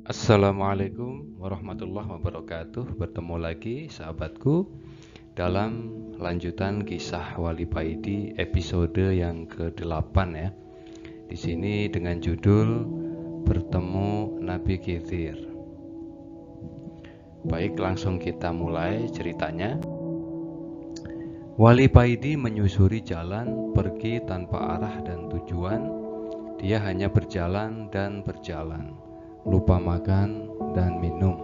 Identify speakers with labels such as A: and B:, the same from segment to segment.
A: Assalamualaikum warahmatullahi wabarakatuh. Bertemu lagi sahabatku dalam lanjutan kisah Wali Paidi episode yang ke-8 ya. Di sini dengan judul Bertemu Nabi Khidir. Baik, langsung kita mulai ceritanya. Wali Paidi menyusuri jalan, pergi tanpa arah dan tujuan. Dia hanya berjalan dan berjalan, lupa makan dan minum.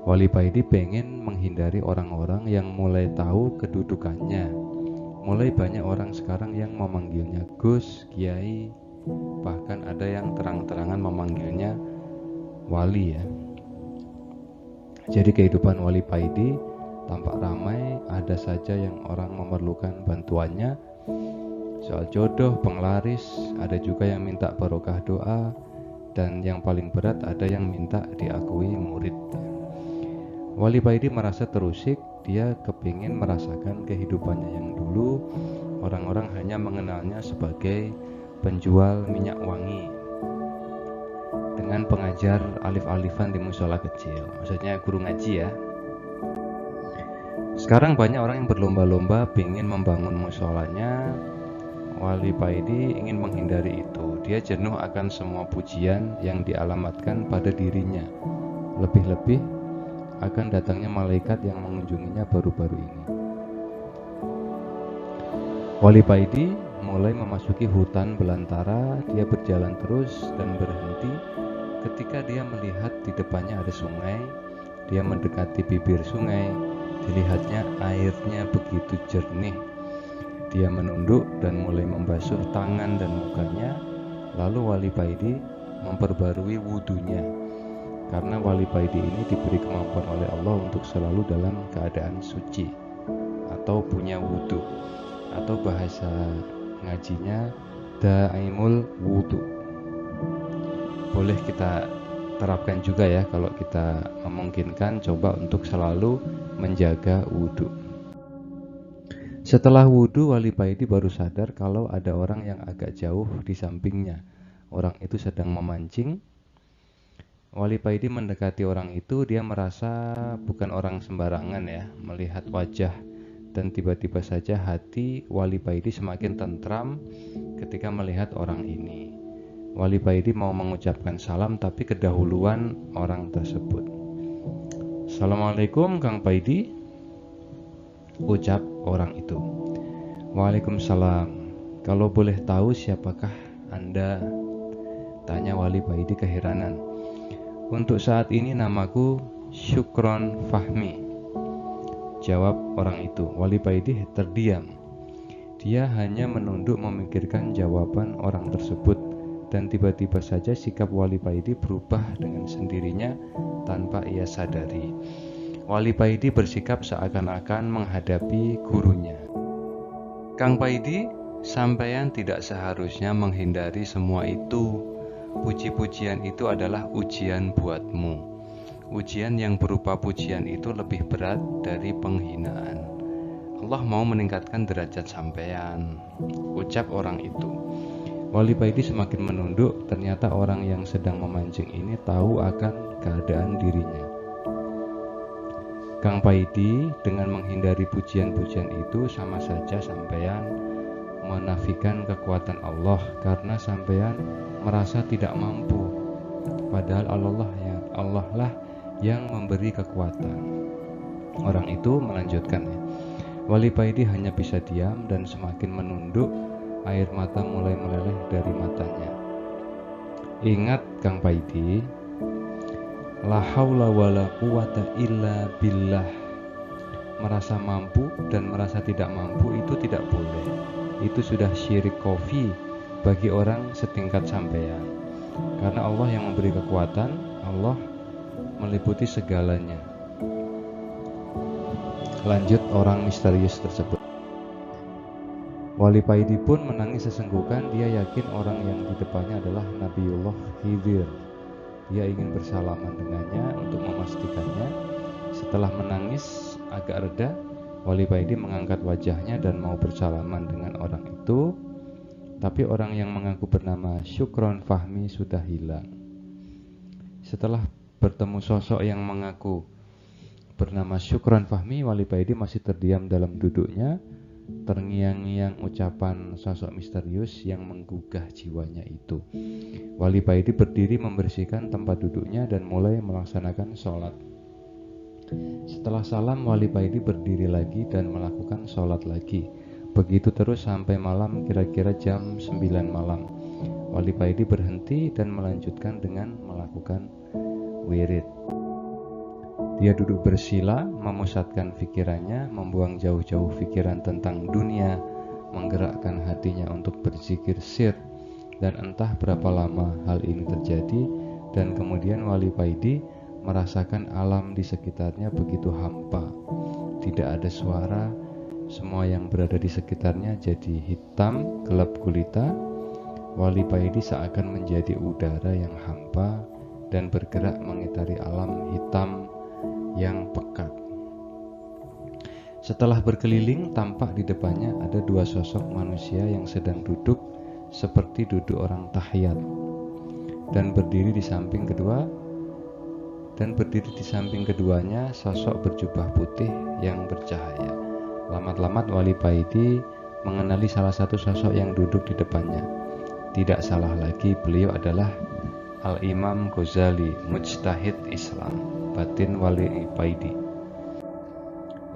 A: Wali Paidi pengen menghindari orang-orang yang mulai tahu kedudukannya. Mulai banyak orang sekarang yang memanggilnya Gus, Kiai, bahkan ada yang terang-terangan memanggilnya Wali ya. Jadi kehidupan Wali Paidi tampak ramai, ada saja yang orang memerlukan bantuannya. Soal jodoh, penglaris, ada juga yang minta barokah doa, dan yang paling berat ada yang minta diakui murid. Wali Paidi merasa terusik, dia kepingin merasakan kehidupannya yang dulu. Orang-orang hanya mengenalnya sebagai penjual minyak wangi dengan pengajar alif-alifan di musola kecil, maksudnya guru ngaji ya. Sekarang banyak orang yang berlomba-lomba ingin membangun musolanya. Wali Paidi ingin menghindari itu. Dia jenuh akan semua pujian yang dialamatkan pada dirinya. Lebih-lebih akan datangnya malaikat yang mengunjunginya baru-baru ini. Wali Paidi mulai memasuki hutan belantara. Dia berjalan terus dan berhenti ketika dia melihat di depannya ada sungai. Dia mendekati bibir sungai. Dilihatnya airnya begitu jernih. Dia menunduk dan mulai membasuh tangan dan mukanya. Lalu Wali Paidi memperbarui wudunya, karena Wali Paidi ini diberi kemampuan oleh Allah untuk selalu dalam keadaan suci atau punya wudu, atau bahasa ngajinya daimul wudu. Boleh kita terapkan juga ya, kalau kita memungkinkan, coba untuk selalu menjaga wudu. Setelah wudhu, Wali Paidi baru sadar kalau ada orang yang agak jauh di sampingnya. Orang itu sedang memancing. Wali Paidi mendekati orang itu. Dia merasa bukan orang sembarangan ya, melihat wajah. Dan tiba-tiba saja hati Wali Paidi semakin tentram ketika melihat orang ini. Wali Paidi mau mengucapkan salam, tapi kedahuluan orang tersebut. Assalamualaikum Kang Paidi, ucap orang itu. Waalaikumsalam. Kalau boleh tahu siapakah Anda? Tanya Wali Paidi keheranan. Untuk saat ini namaku Syukron Fahmi, jawab orang itu. Wali Paidi terdiam. Dia hanya menunduk memikirkan jawaban orang tersebut, dan tiba-tiba saja sikap Wali Paidi berubah dengan sendirinya tanpa ia sadari. Wali Paidi bersikap seakan-akan menghadapi gurunya. Kang Paidi, sampeyan tidak seharusnya menghindari semua itu. Puji-pujian itu adalah ujian buatmu. Ujian yang berupa pujian itu lebih berat dari penghinaan. Allah mau meningkatkan derajat sampeyan, ucap orang itu. Wali Paidi semakin menunduk. Ternyata orang yang sedang memancing ini tahu akan keadaan dirinya. Kang Paidi, dengan menghindari pujian-pujian itu sama saja sampeyan menafikan kekuatan Allah, karena sampeyan merasa tidak mampu, padahal Allah lah yang memberi kekuatan. Orang itu melanjutkan, Wali Paidi hanya bisa diam dan semakin menunduk. Air mata mulai meleleh dari matanya. Ingat Kang Paidi, la haula wala quwata illa billah. Merasa mampu dan merasa tidak mampu itu tidak boleh. Itu sudah syirik kofi bagi orang setingkat sampean. Karena Allah yang memberi kekuatan, Allah meliputi segalanya. Lanjut orang misterius tersebut. Wali Paidi pun menangis sesenggukan. Dia yakin orang yang di depannya adalah Nabiullah Khidir. Dia ingin bersalaman dengannya untuk memastikannya. Setelah menangis agak reda, Wali Paidi mengangkat wajahnya dan mau bersalaman dengan orang itu. Tapi orang yang mengaku bernama Syukron Fahmi sudah hilang. Setelah bertemu sosok yang mengaku bernama Syukron Fahmi, Wali Paidi masih terdiam dalam duduknya, terngiang-ngiang ucapan sosok misterius yang menggugah jiwanya itu. Wali Paidi berdiri membersihkan tempat duduknya dan mulai melaksanakan sholat. Setelah salam, Wali Paidi berdiri lagi dan melakukan sholat lagi. Begitu terus sampai malam, kira-kira jam 9 malam. Wali Paidi berhenti dan melanjutkan dengan melakukan wirid. Dia duduk bersila, memusatkan pikirannya, membuang jauh-jauh pikiran tentang dunia, menggerakkan hatinya untuk berzikir sir. Dan entah berapa lama hal ini terjadi, dan kemudian Wali Paidi merasakan alam di sekitarnya begitu hampa. Tidak ada suara, semua yang berada di sekitarnya jadi hitam, gelap gulita. Wali Paidi seakan menjadi udara yang hampa dan bergerak mengitari alam hitam yang pekat. Setelah berkeliling, tampak di depannya ada dua sosok manusia yang sedang duduk seperti duduk orang tahiyat, dan berdiri di samping keduanya sosok berjubah putih yang bercahaya. Lamat-lamat Wali Paidi mengenali salah satu sosok yang duduk di depannya. Tidak salah lagi, beliau adalah Al-Imam Ghazali, mujtahid Islam, batin Wali Paidi.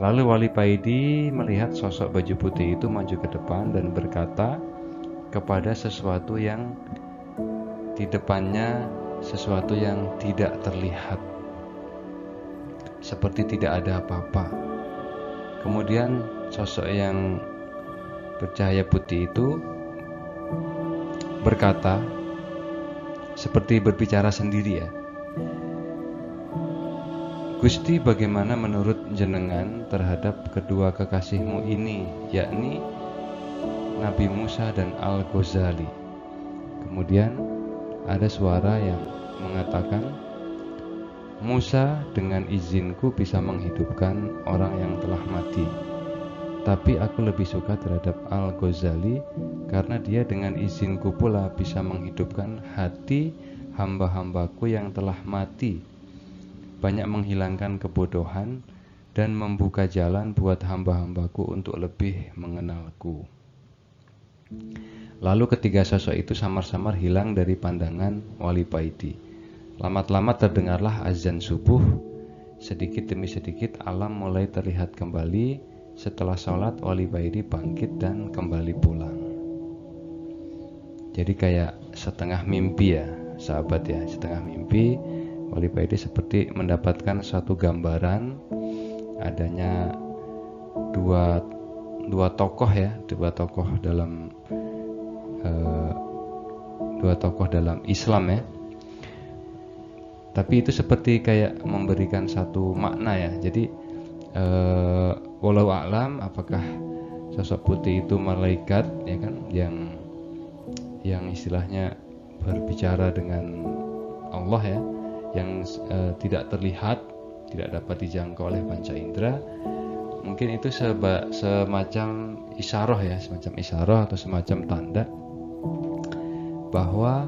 A: Lalu Wali Paidi melihat sosok baju putih itu maju ke depan dan berkata kepada sesuatu yang di depannya, sesuatu yang tidak terlihat, seperti tidak ada apa-apa. Kemudian sosok yang bercahaya putih itu berkata, seperti berbicara sendiri ya, Gusti, bagaimana menurut jenengan terhadap kedua kekasihmu ini, yakni Nabi Musa dan Al-Ghazali? Kemudian ada suara yang mengatakan, Musa dengan izinku bisa menghidupkan orang yang telah mati, tapi aku lebih suka terhadap Al-Ghazali karena dia dengan izinku pula bisa menghidupkan hati hamba-hambaku yang telah mati, banyak menghilangkan kebodohan dan membuka jalan buat hamba-hambaku untuk lebih mengenalku. Lalu ketiga sosok itu samar-samar hilang dari pandangan Wali Paidi. Lamat-lamat terdengarlah azan subuh. Sedikit demi sedikit alam mulai terlihat kembali. Setelah sholat, Wali Paidi bangkit dan kembali pulang. Jadi kayak setengah mimpi ya sahabat ya, setengah mimpi. Wali Paidi seperti mendapatkan suatu gambaran adanya dua tokoh ya, dua tokoh dalam Islam ya. Tapi itu seperti kayak memberikan satu makna ya. Jadi walau a'lam apakah sosok putih itu malaikat ya kan, yang istilahnya berbicara dengan Allah ya, yang tidak terlihat, tidak dapat dijangkau oleh panca indera. Mungkin itu semacam isyarah ya, semacam isyarah atau semacam tanda bahwa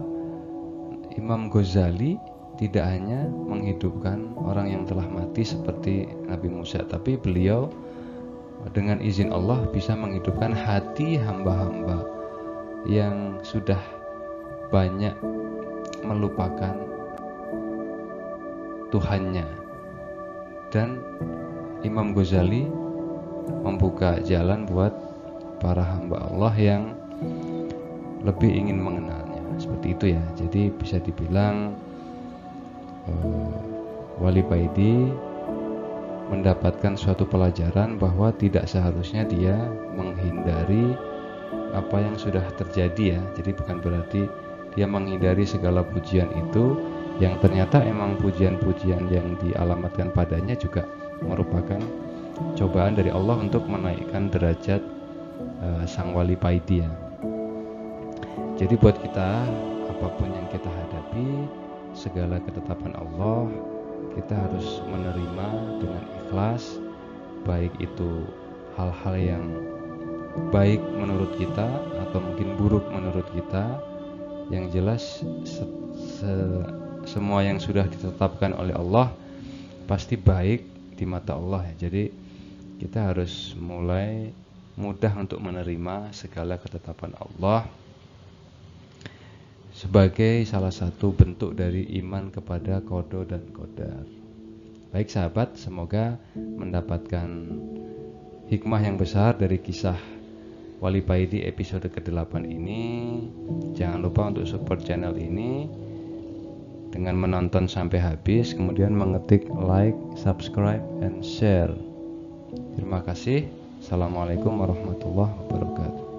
A: Imam Ghazali tidak hanya menghidupkan orang yang telah mati seperti Nabi Musa, tapi beliau dengan izin Allah bisa menghidupkan hati hamba-hamba yang sudah banyak melupakan Tuhannya. Dan Imam Ghazali membuka jalan buat para hamba Allah yang lebih ingin mengenalnya. Seperti itu ya. Jadi bisa dibilang Wali Paidi mendapatkan suatu pelajaran bahwa tidak seharusnya dia menghindari apa yang sudah terjadi ya. Jadi bukan berarti dia menghindari segala pujian itu, yang ternyata emang pujian-pujian yang dialamatkan padanya juga merupakan cobaan dari Allah untuk menaikkan derajat sang Wali Paidi ya. Jadi buat kita, apapun yang kita hadapi, segala ketetapan Allah, kita harus menerima dengan ikhlas, baik itu hal-hal yang baik menurut kita atau mungkin buruk menurut kita. Yang jelas semua yang sudah ditetapkan oleh Allah pasti baik di mata Allah ya. Jadi kita harus mulai mudah untuk menerima segala ketetapan Allah sebagai salah satu bentuk dari iman kepada qada dan qadar. Baik sahabat, semoga mendapatkan hikmah yang besar dari kisah Wali Paidi episode ke-8 ini. Jangan lupa untuk support channel ini dengan menonton sampai habis, kemudian mengetik like, subscribe, and share. Terima kasih. Assalamualaikum warahmatullahi wabarakatuh.